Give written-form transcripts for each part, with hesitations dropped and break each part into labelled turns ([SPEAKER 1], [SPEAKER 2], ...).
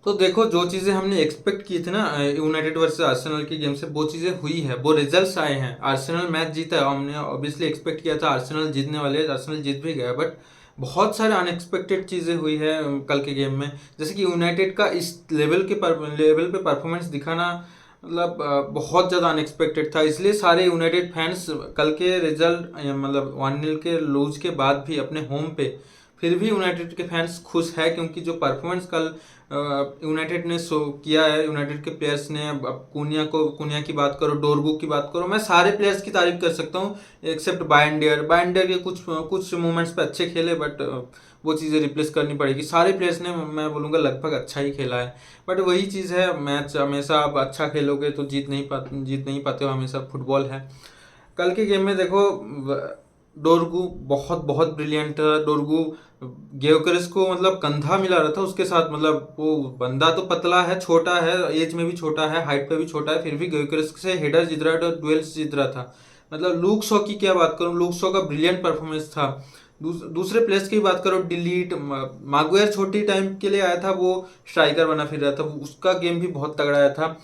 [SPEAKER 1] तो देखो, जो चीज़ें हमने एक्सपेक्ट की थी ना यूनाइटेड वर्सेस आर्सेनल की गेम से, वो चीज़ें हुई है, वो रिजल्ट्स आए हैं। आर्सेनल मैच जीता है, हमने ऑब्वियसली एक्सपेक्ट किया था आर्सेनल जीतने वाले है, आर्सेनल जीत भी गया, बट बहुत सारे अनएक्सपेक्टेड चीज़ें हुई है कल के गेम में। जैसे कि यूनाइटेड का इस लेवल पे परफॉर्मेंस दिखाना, मतलब बहुत ज़्यादा अनएक्सपेक्टेड था। इसलिए सारे यूनाइटेड फैंस कल के रिजल्ट, मतलब 1-0 के लूज के बाद भी अपने होम पे फिर भी यूनाइटेड के फैंस खुश है, क्योंकि जो परफॉर्मेंस कल यूनाइटेड ने शो किया है, यूनाइटेड के प्लेयर्स ने। अब कुनिया की बात करो, डोरगू की बात करो, मैं सारे प्लेयर्स की तारीफ कर सकता हूँ एक्सेप्ट बाइंडियर के कुछ कुछ मोमेंट्स पे अच्छे खेले, बट वो चीज़ें रिप्लेस करनी पड़ेगी। सारे प्लेयर्स ने, मैं बोलूँगा, लगभग अच्छा ही खेला है। बट वही चीज़ है, मैच हमेशा आप अच्छा खेलोगे तो जीत नहीं पाते हो, हमेशा फुटबॉल है। कल के गेम में देखो, डोरगू बहुत बहुत ब्रिलियंट था। डोरगू गेवकरेस को मतलब कंधा मिला रहा था उसके साथ, मतलब वो बंदा तो पतला है, छोटा है, एज में भी छोटा है, हाइट पे भी छोटा है, फिर भी गेवकरेस से हेडर जीत रहा था, डुएल्स जीत रहा था। मतलब लूक शॉ की क्या बात करूं, लूक शॉ का ब्रिलियंट परफॉर्मेंस था। दूसरे प्लेयर्स की बात करो, डिलीट मागुएर छोटी टाइम के लिए आया था, वो स्ट्राइकर बना फिर रहा था, उसका गेम भी बहुत तगड़ा आया था।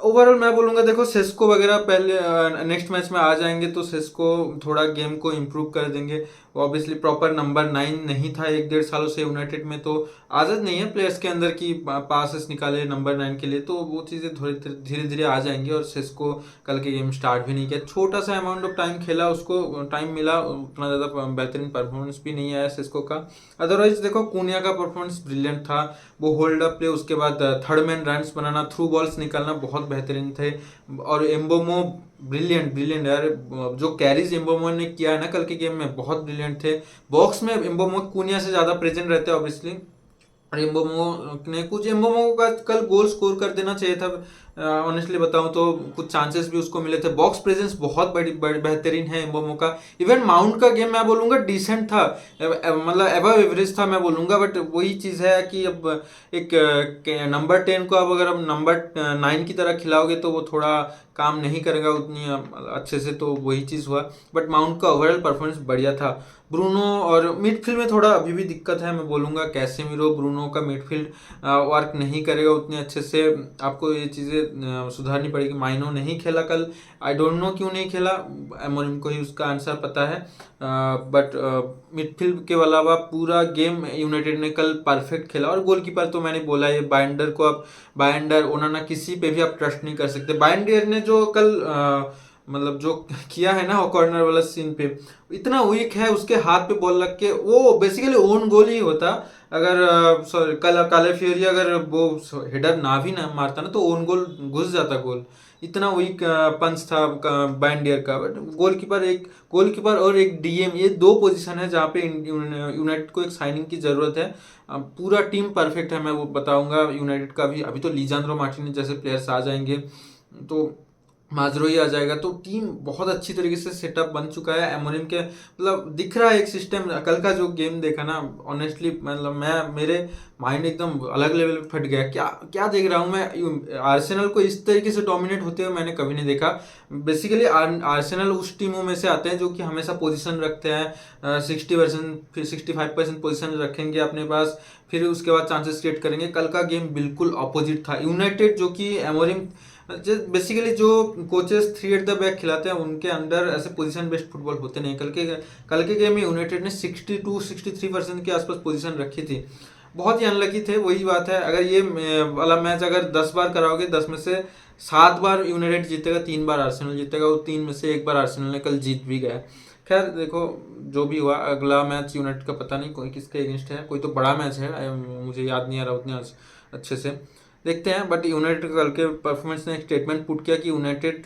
[SPEAKER 1] ओवरऑल मैं बोलूंगा, देखो सेस्को वगैरह पहले नेक्स्ट मैच में आ जाएंगे तो सेस्को थोड़ा गेम को इम्प्रूव कर देंगे। वो ऑब्वियसली प्रॉपर नंबर 9 नहीं था 1-1.5 सालों से यूनाइटेड में, तो आदत नहीं है प्लेयर्स के अंदर की पासेस निकाले नंबर 9 के लिए, तो वो चीज़ें धीरे धीरे आ जाएंगी। और सेस्को कल के गेम स्टार्ट भी नहीं किया, छोटा सा अमाउंट ऑफ टाइम खेला, उसको टाइम मिला, उतना ज़्यादा बेहतरीन परफॉर्मेंस भी नहीं आया सेस्को का। अदरवाइज देखो, कुनिया का परफॉर्मेंस ब्रिलियंट था। वो होल्ड अप प्ले, उसके बाद थर्ड मैन रन्स बनाना, थ्रू बॉल्स निकालना बहुत बेहतरीन थे। और एम्बोमो ब्रिलियंट ब्रिलियंट यार, जो कैरीज एम्बोमो ने किया है ना कल के गेम में, बहुत ब्रिलियंट थे। बॉक्स में एम्बोमो कुनिया से ज़्यादा प्रेजेंट रहते हैं ऑब्वियसली। और एम्बोमो का कल गोल स्कोर कर देना चाहिए था, ऑनेस्टली बताऊं तो। कुछ चांसेस भी उसको मिले थे, बॉक्स प्रेजेंस बहुत बड़ी बेहतरीन है एम्बोमो का। इवन माउंट का गेम मैं बोलूंगा डिसेंट था, मतलब एबव एवरेज था मैं बोलूंगा। बट वही चीज़ है कि अब एक नंबर 10 को अब अगर अब नंबर 9 की तरह खिलाओगे तो वो थोड़ा काम नहीं करेगा उतनी अच्छे से, तो वही चीज़ हुआ। बट माउंट का ओवरऑल परफॉर्मेंस बढ़िया था। ब्रूनो और मिडफील्ड में थोड़ा अभी भी दिक्कत है, मैं बोलूँगा कैसेमिरो ब्रूनो का मिडफील्ड वर्क नहीं करेगा उतने अच्छे से। आपको ये चीज़ें सुधारनी पड़ेगी। माइनो नहीं खेला कल, आई डोंट नो क्यों नहीं खेला, एमोरिम को ही उसका आंसर पता है। बट मिडफील्ड के अलावा पूरा गेम यूनाइटेड ने कल परफेक्ट खेला। और गोलकीपर तो मैंने बोला, ये बाइंडर को अब, बाइंडर ओनाना किसी पे भी आप ट्रस्ट नहीं कर सकते। बाइंडर ने जो कल मतलब जो किया है ना कॉर्नर वाला सीन पे, इतना वीक है, उसके हाथ पे बॉल लग के, वो बेसिकली ओन गोल ही होता अगर सॉरी कल कालेफियोरी अगर वो हेडर ना भी ना मारता ना, तो ओन गोल घुस जाता गोल। इतना वीक पंच था बैंडियर का। बट गोलकीपर और एक डीएम, ये दो पोजीशन है जहाँ पे यूनाइटेड को एक साइनिंग की जरूरत है। पूरा टीम परफेक्ट है, मैं वो बताऊंगा यूनाइटेड का भी। अभी तो लिजांद्रो मार्टिनेज जैसे प्लेयर्स आ जाएंगे, तो माजरो ही आ जाएगा, तो टीम बहुत अच्छी तरीके से सेटअप बन चुका है एमोरिम के। मतलब दिख रहा है एक सिस्टम। कल का जो गेम देखा ना, ऑनेस्टली मतलब मेरे माइंड एकदम अलग लेवल पे फट गया। क्या क्या देख रहा हूँ मैं, आर्सेनल को इस तरीके से डोमिनेट होते हुए मैंने कभी नहीं देखा। बेसिकली आर्सेनल उस टीमों में से आते हैं जो कि हमेशा पोजीशन रखते हैं, 60% फिर 65% पोजीशन रखेंगे अपने पास, फिर उसके बाद चांसेस क्रिएट करेंगे। कल का गेम बिल्कुल अपोजिट था। यूनाइटेड जो कि एमोरिम, बेसिकली जो कोचेस 3 एट द बैक खिलाते हैं, उनके अंडर ऐसे पोजीशन बेस्ड फुटबॉल होते नहीं। कल के गेम में यूनाइटेड ने 62-63% के आसपास पोजीशन रखी थी। बहुत ही अनलकी थे, वही बात है। अगर ये वाला मैच अगर 10 बार कराओगे, 10 में से 7 बार यूनाइटेड जीतेगा, 3 बार आर्सेनल जीतेगा, वो 3 में से 1 बार आर्सेनल ने कल जीत भी गया। खैर देखो, जो भी हुआ, अगला मैच यूनाइटेड का पता नहीं कोई किसके अगेंस्ट है, कोई तो बड़ा मैच है, मुझे याद नहीं आ रहा उतने अच्छे से, देखते हैं। बट यूनाइटेड कल के परफॉर्मेंस ने एक स्टेटमेंट पुट किया कि यूनाइटेड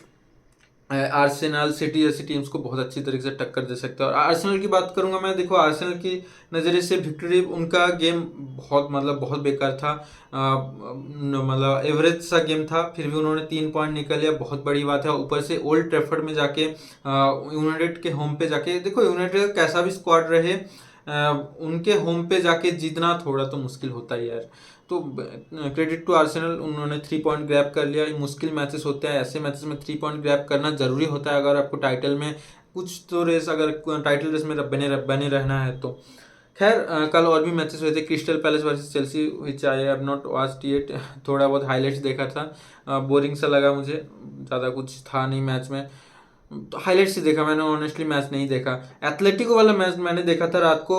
[SPEAKER 1] आर्सेनल सिटी जैसी टीम्स को बहुत अच्छी तरीके से टक्कर दे सकता है। और आर्सेनल की बात करूंगा मैं, देखो आर्सेनल की नज़रिए से विक्ट्री, उनका गेम बहुत बेकार था, मतलब एवरेज सा गेम था, फिर भी उन्होंने 3 पॉइंट निकाले, बहुत बड़ी बात है। ऊपर से ओल्ड ट्रैफर्ड में जाके, यूनाइटेड के होम पे जाके, देखो यूनाइटेड का कैसा भी स्क्वाड रहे, उनके होम पे जाके जीतना थोड़ा तो मुश्किल होता है यार। तो क्रेडिट टू आर्सेनल, उन्होंने 3 पॉइंट ग्रैब कर लिया। ये मुश्किल मैचेस होते हैं, ऐसे मैचेस में 3 पॉइंट ग्रैब करना जरूरी होता है अगर आपको टाइटल में कुछ तो रेस, अगर टाइटल रेस में बने रहना है तो। खैर कल और भी मैचेस हुए थे। Crystal palace versus Chelsea which I have not watched yet. थोड़ा बहुत हाइलाइट्स देखा था, बोरिंग सा लगा मुझे, ज़्यादा कुछ था नहीं मैच में, हाइलाइट्स ही देखा मैंने, ऑनेस्टली मैच नहीं देखा। एथलेटिको वाला मैच मैंने देखा था रात को।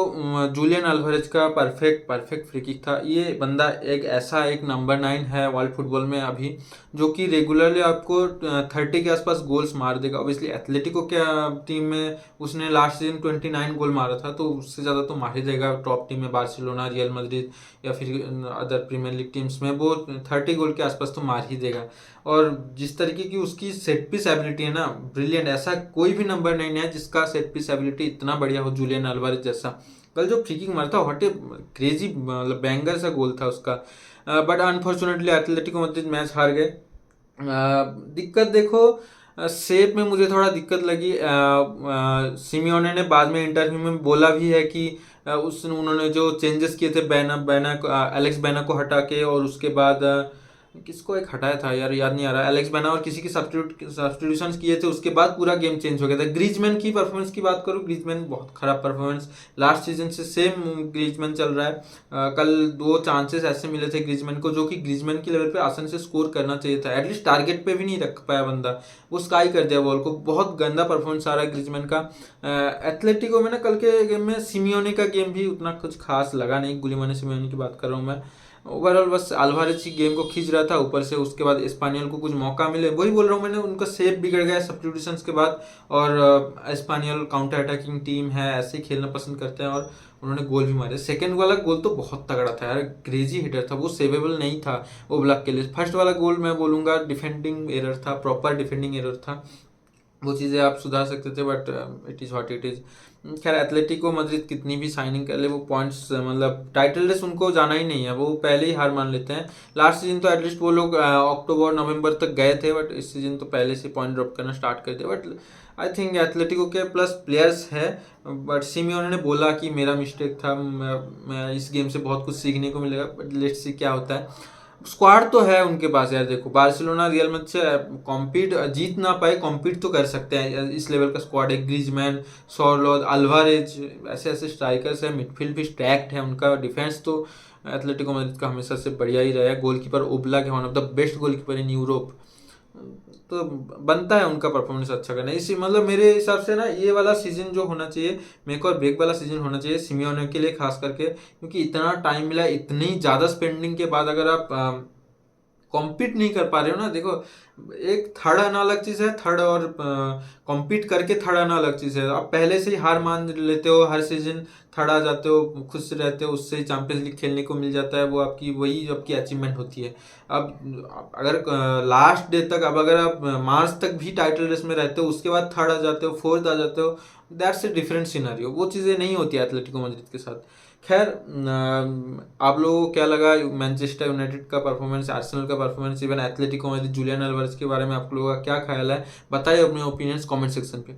[SPEAKER 1] जूलियन अल्वारेज का परफेक्ट परफेक्ट फ्री किक था। ये बंदा एक ऐसा एक नंबर 9 है वर्ल्ड फुटबॉल में अभी, जो कि रेगुलरली आपको 30 के आसपास गोल्स मार देगा। ऑब्वियसली एथलेटिको के टीम में उसने लास्ट सीजन 29 गोल मारा था, तो उससे ज़्यादा तो मार ही देगा। टॉप टीम में बार्सिलोना, रियल मैड्रिड या फिर अदर प्रीमियर लीग टीम्स में वो 30 गोल के आसपास तो मार ही देगा। और जिस तरीके की उसकी सेट पीस एबिलिटी है ना, ब्रिलियंट। ऐसा कोई भी नंबर 9 है जिसका सेट पीस एबिलिटी इतना बढ़िया हो जूलियन अल्वारेज जैसा। कल जो फ्री किक मारा था, व्हाट ए क्रेजी, मतलब बैंगर सा गोल था उसका। But unfortunately Atletico Madrid match हार गए। दिक्कत देखो, शेप में मुझे थोड़ा दिक्कत लगी। सिमियोने ने बाद में इंटरव्यू में बोला भी है कि उस उन्होंने जो चेंजेस किए थे, बैना बैना एलेक्स बैना को हटा के, और उसके बाद किसको एक हटाया था यार, याद नहीं आ रहा, एलेक्स बैना और किसी की सब्स्टिट्यूशन किए थे, उसके बाद पूरा गेम चेंज हो गया था। ग्रीजमैन की परफॉर्मेंस की बात करूँ, ग्रीजमैन बहुत खराब परफॉर्मेंस, लास्ट सीजन से सेम ग्रीजमैन चल रहा है। कल 2 चांसेस ऐसे मिले थे ग्रीजमैन को, जो कि ग्रीजमैन की लेवल पे आसान से स्कोर करना चाहिए था। एटलीस्ट टारगेट पे भी नहीं रख पाया बंदा, वो स्काई कर दिया बॉल को। बहुत गंदा परफॉर्मेंस आ रहा है ग्रीजमैन का। एथलेटिको में ना कल के गेम में सिमियोने का गेम भी उतना कुछ खास लगा नहीं। गुलिमाने सिमियोने की बात कर रहा हूँ मैं। ओवरऑल बस अल्वारेज ही गेम को खींच रहा था, ऊपर से उसके बाद स्पानियल को कुछ मौका मिले, वही बोल रहा हूँ मैंने, उनका सेप बिगड़ गया सब्स्टिट्यूशंस के बाद। और स्पानियल काउंटर अटैकिंग टीम है, ऐसे ही खेलना पसंद करते हैं, और उन्होंने गोल भी मारे। सेकंड वाला गोल तो बहुत तगड़ा था यार, क्रेजी हिटर था वो, सेवेबल नहीं था ओब्लाक के लिए। फर्स्ट वाला गोल मैं बोलूँगा डिफेंडिंग एरर था, प्रॉपर डिफेंडिंग एरर था, वो चीज़ें आप सुधार सकते थे, but it is what it is. खैर एथलेटिको मैड्रिड कितनी भी साइनिंग कर ले, वो पॉइंट्स मतलब टाइटल रेस उनको जाना ही नहीं है, वो पहले ही हार मान लेते हैं। लास्ट सीजन तो एटलीस्ट वो लोग अक्टूबर नवंबर तक गए थे, बट इस सीजन तो पहले से पॉइंट ड्रॉप करना स्टार्ट कर दिया। बट आई थिंक एथलेटिको के प्लस प्लेयर्स है, बट सिमियोने ने बोला कि मेरा मिस्टेक था, मैं इस गेम से बहुत कुछ सीखने को मिलेगा, बट लेट्स सी क्या होता है। स्क्वाड तो है उनके पास यार, देखो बार्सिलोना रियल मैच से कॉम्पीट, जीत ना पाए कॉम्पीट तो कर सकते हैं, इस लेवल का स्क्वाड है। ग्रीजमैन, सोरलोथ, अल्वारेज, ऐसे ऐसे स्ट्राइकर्स है, मिडफील्ड भी स्टैक्ड है उनका। डिफेंस तो एथलेटिको मैड्रिड का हमेशा से बढ़िया ही रहा है। गोलकीपर ओब्लाक है, one of the best goalkeeper in Europe, तो बनता है उनका परफॉर्मेंस अच्छा करना। इसी मतलब मेरे हिसाब से ना ये वाला सीजन जो होना चाहिए, मेक और ब्रेक वाला सीजन होना चाहिए सिमियोने के लिए खास करके, क्योंकि इतना टाइम मिला, इतनी ज़्यादा स्पेंडिंग के बाद अगर आप कॉम्पीट नहीं कर पा रहे हो ना, देखो एक थर्ड आना अलग चीज़ है, थर्ड और कॉम्पीट करके थर्ड आना अलग चीज़ है। आप पहले से ही हार मान लेते हो, हर सीजन थर्ड आ जाते हो, खुश रहते हो, उससे ही चैंपियंस लीग खेलने को मिल जाता है, वो आपकी वही आपकी अचीवमेंट होती है। अब अगर लास्ट डे तक, अब अगर आप मार्च तक भी टाइटल रेस में रहते हो, उसके बाद थर्ड आ जाते हो, फोर्थ आ जाते हो, दैट्स ए डिफरेंट सिनारियो। वो चीज़ें नहीं होती एथलेटिको मैड्रिड के साथ। खैर आप लोगों को क्या लगा मैनचेस्टर यूनाइटेड का परफॉर्मेंस, आर्सेनल का performance, even Atletico Madrid, Julian Alvarez के बारे में आप लोगों का क्या ख्याल है? बताइए अपने ओपिनियंस कमेंट सेक्शन पे।